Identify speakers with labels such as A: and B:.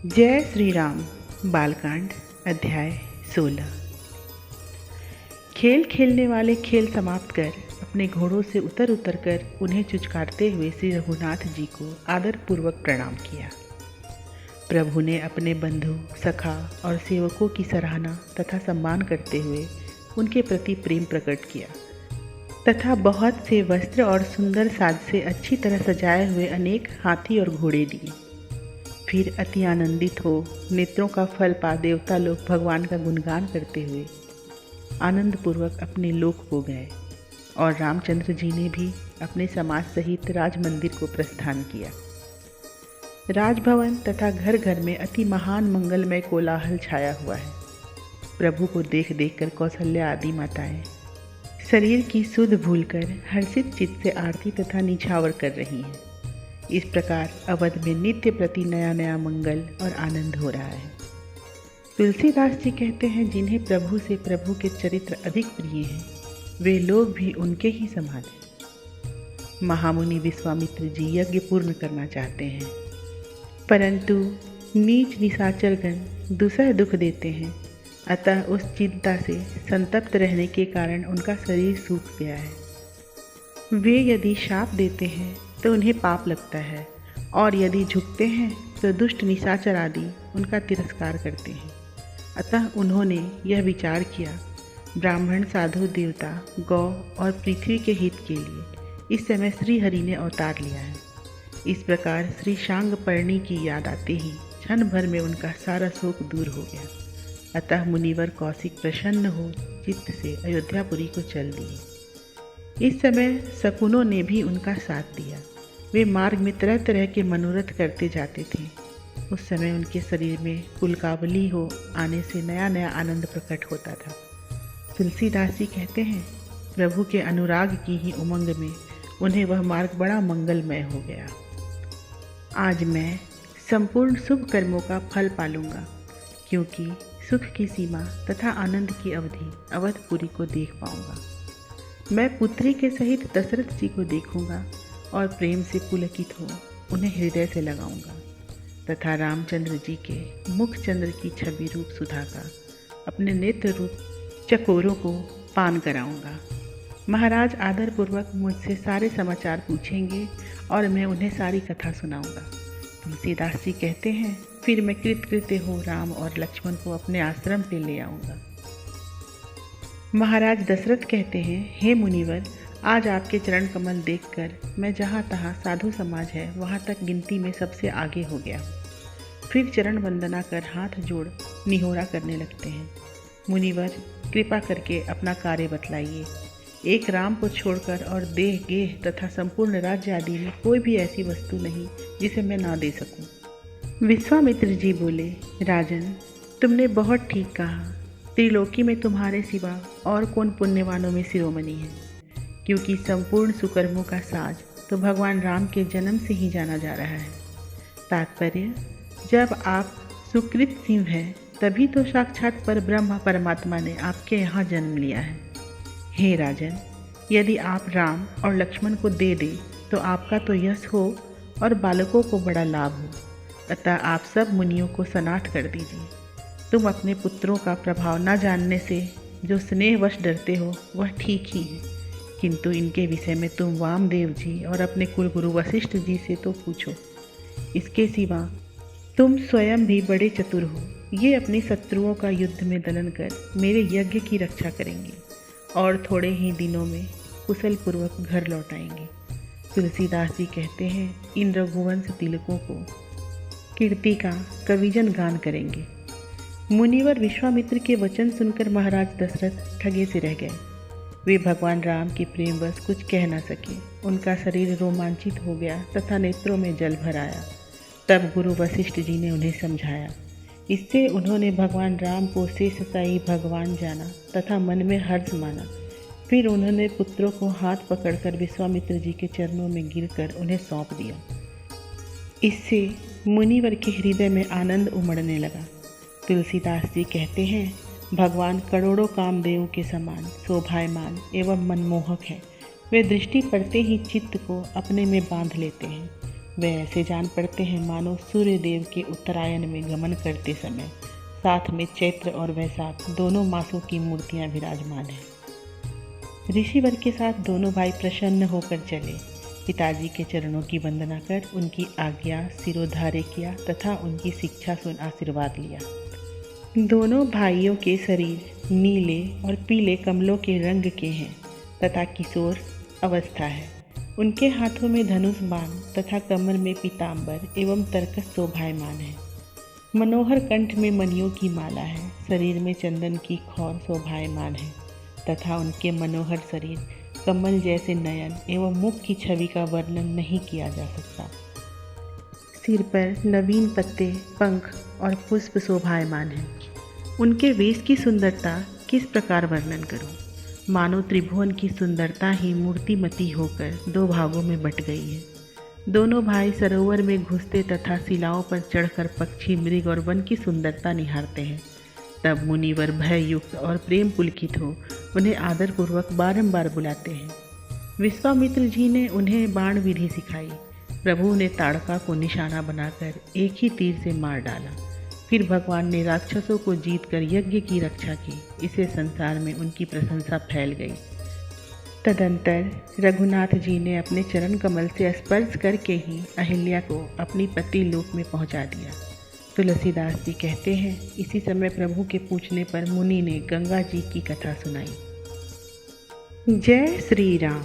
A: जय श्री राम। बालकांड अध्याय 16। खेल खेलने वाले खेल समाप्त कर अपने घोड़ों से उतर कर उन्हें चुचकारते हुए श्री रघुनाथ जी को आदरपूर्वक प्रणाम किया। प्रभु ने अपने बंधु, सखा और सेवकों की सराहना तथा सम्मान करते हुए उनके प्रति प्रेम प्रकट किया तथा बहुत से वस्त्र और सुंदर साज से अच्छी तरह सजाए हुए अनेक हाथी और घोड़े दिए। फिर अति आनंदित हो नेत्रों का फल पा देवता लोग भगवान का गुणगान करते हुए आनंदपूर्वक अपने लोक को गए और रामचंद्र जी ने भी अपने समाज सहित राज मंदिर को प्रस्थान किया। राजभवन तथा घर घर में अति महान मंगलमय कोलाहल छाया हुआ है। प्रभु को देख कर कौशल्या आदि माताएं शरीर की सुध भूलकर हर्षित चित्त से आरती तथा निछावर कर रही हैं। इस प्रकार अवध में नित्य प्रति नया नया मंगल और आनंद हो रहा है। तुलसीदास जी कहते हैं, जिन्हें प्रभु से प्रभु के चरित्र अधिक प्रिय हैं, वे लोग भी उनके ही समान हैं। महामुनि विश्वामित्र जी यज्ञ पूर्ण करना चाहते हैं, परंतु नीच निशाचरगण दुसह दुख देते हैं। अतः उस चिंता से संतप्त रहने के कारण उनका शरीर सूख गया है। वे यदि शाप देते हैं तो उन्हें पाप लगता है, और यदि झुकते हैं तो दुष्ट निशाचर आदि उनका तिरस्कार करते हैं। अतः उन्होंने यह विचार किया, ब्राह्मण, साधु, देवता, गौ और पृथ्वी के हित के लिए इस समय श्री हरि ने अवतार लिया है। इस प्रकार श्री शांगपर्णी की याद आते ही क्षण भर में उनका सारा शोक दूर हो गया। अतः मुनिवर कौशिक प्रसन्न हो चित्त से अयोध्यापुरी को चल दिए। इस समय शकुनों ने भी उनका साथ दिया। वे मार्ग में तरह तरह के मनोरथ करते जाते थे। उस समय उनके शरीर में पुलकावली हो आने से नया नया आनंद प्रकट होता था। तुलसीदास जी कहते हैं, प्रभु के अनुराग की ही उमंग में उन्हें वह मार्ग बड़ा मंगलमय हो गया। आज मैं संपूर्ण शुभ कर्मों का फल पालूंगा, क्योंकि सुख की सीमा तथा आनंद की अवधि अवधपुरी को देख पाऊंगा। मैं पुत्री के सहित दशरथ जी को देखूंगा और प्रेम से पुलकित हो उन्हें हृदय से लगाऊंगा तथा रामचंद्र जी के मुख चंद्र की छवि रूप सुधा का अपने नेत्र रूप चकोरों को पान कराऊंगा। महाराज आदरपूर्वक मुझसे सारे समाचार पूछेंगे और मैं उन्हें सारी कथा सुनाऊंगा। तुलसीदास जी कहते हैं, फिर मैं कृतकृत्य हो राम और लक्ष्मण को अपने आश्रम पे ले आऊँगा। महाराज दशरथ कहते हैं, हे मुनिवर, आज आपके चरण कमल देखकर मैं जहाँ तहाँ साधु समाज है वहाँ तक गिनती में सबसे आगे हो गया। फिर चरण वंदना कर हाथ जोड़ निहोरा करने लगते हैं। मुनिवर, कृपा करके अपना कार्य बतलाइए। एक राम को छोड़कर और देह गेह तथा संपूर्ण राज्य आदि में कोई भी ऐसी वस्तु नहीं जिसे मैं ना दे सकूं। विश्वामित्र जी बोले, राजन, तुमने बहुत ठीक कहा। त्रिलोकी में तुम्हारे सिवा और कौन पुण्यवानों में शिरोमणि है, क्योंकि संपूर्ण सुकर्मों का साज तो भगवान राम के जन्म से ही जाना जा रहा है। तात्पर्य, जब आप सुकृत सिंह हैं तभी तो साक्षात पर ब्रह्म परमात्मा ने आपके यहाँ जन्म लिया है। हे राजन, यदि आप राम और लक्ष्मण को दे दें तो आपका तो यश हो और बालकों को बड़ा लाभ हो। अतः आप सब मुनियों को सनाथ कर दीजिए। तुम अपने पुत्रों का प्रभाव न जानने से जो स्नेहवश डरते हो वह ठीक ही है, किंतु इनके विषय में तुम वामदेव जी और अपने कुलगुरु वशिष्ठ जी से तो पूछो। इसके सिवा तुम स्वयं भी बड़े चतुर हो। ये अपने शत्रुओं का युद्ध में दलन कर मेरे यज्ञ की रक्षा करेंगे और थोड़े ही दिनों में कुशल पूर्वक घर लौट आएंगे। तुलसीदास जी कहते हैं, इन रघुवंश तिलकों को कीर्ति का कविजन गान करेंगे। मुनिवर विश्वामित्र के वचन सुनकर महाराज दशरथ ठगे से रह गए। वे भगवान राम के प्रेमवश कुछ कह न सके। उनका शरीर रोमांचित हो गया तथा नेत्रों में जल भर आया। तब गुरु वशिष्ठ जी ने उन्हें समझाया। इससे उन्होंने भगवान राम को शेषशायी भगवान जाना तथा मन में हर्ष माना। फिर उन्होंने पुत्रों को हाथ पकड़कर विश्वामित्र जी के चरणों में गिरकर उन्हें सौंप दिया। इससे मुनिवर के हृदय में आनंद उमड़ने लगा। तुलसीदास जी कहते हैं, भगवान करोड़ों कामदेवों के समान शोभायमान एवं मनमोहक है। वे दृष्टि पड़ते ही चित्त को अपने में बांध लेते हैं। वे ऐसे जान पड़ते हैं मानो सूर्य देव के उत्तरायण में गमन करते समय साथ में चैत्र और वैशाख दोनों मासों की मूर्तियां विराजमान हैं। ऋषिवर के साथ दोनों भाई प्रसन्न होकर चले, पिताजी के चरणों की वंदना कर उनकी आज्ञा सिरोधार्य किया तथा उनकी शिक्षा सुन आशीर्वाद लिया। दोनों भाइयों के शरीर नीले और पीले कमलों के रंग के हैं तथा किशोर अवस्था है। उनके हाथों में धनुष बाण तथा कमर में पीताम्बर एवं तरकस शोभायमान है। मनोहर कंठ में मणियों की माला है, शरीर में चंदन की खौर शोभायमान है तथा उनके मनोहर शरीर, कमल जैसे नयन एवं मुख की छवि का वर्णन नहीं किया जा सकता। सिर पर नवीन पत्ते, पंख और पुष्प शोभायमान हैं। उनके वेश की सुंदरता किस प्रकार वर्णन करूं? मानो त्रिभुवन की सुंदरता ही मूर्तिमती होकर दो भागों में बट गई है। दोनों भाई सरोवर में घुसते तथा शिलाओं पर चढ़कर पक्षी, मृग और वन की सुंदरता निहारते हैं। तब मुनिवर भययुक्त और प्रेम पुलकित हो उन्हें आदरपूर्वक बारंबार बुलाते हैं। विश्वामित्र जी ने उन्हें बाण विधि सिखाई। प्रभु ने ताड़का को निशाना बनाकर एक ही तीर से मार डाला। फिर भगवान ने राक्षसों को जीतकर यज्ञ की रक्षा की। इससे संसार में उनकी प्रशंसा फैल गई। तदंतर रघुनाथ जी ने अपने चरण कमल से स्पर्श करके ही अहिल्या को अपनी पति लोक में पहुंचा दिया। तुलसीदास जी कहते हैं, इसी समय प्रभु के पूछने पर मुनि ने गंगा जी की कथा सुनाई। जय श्री राम।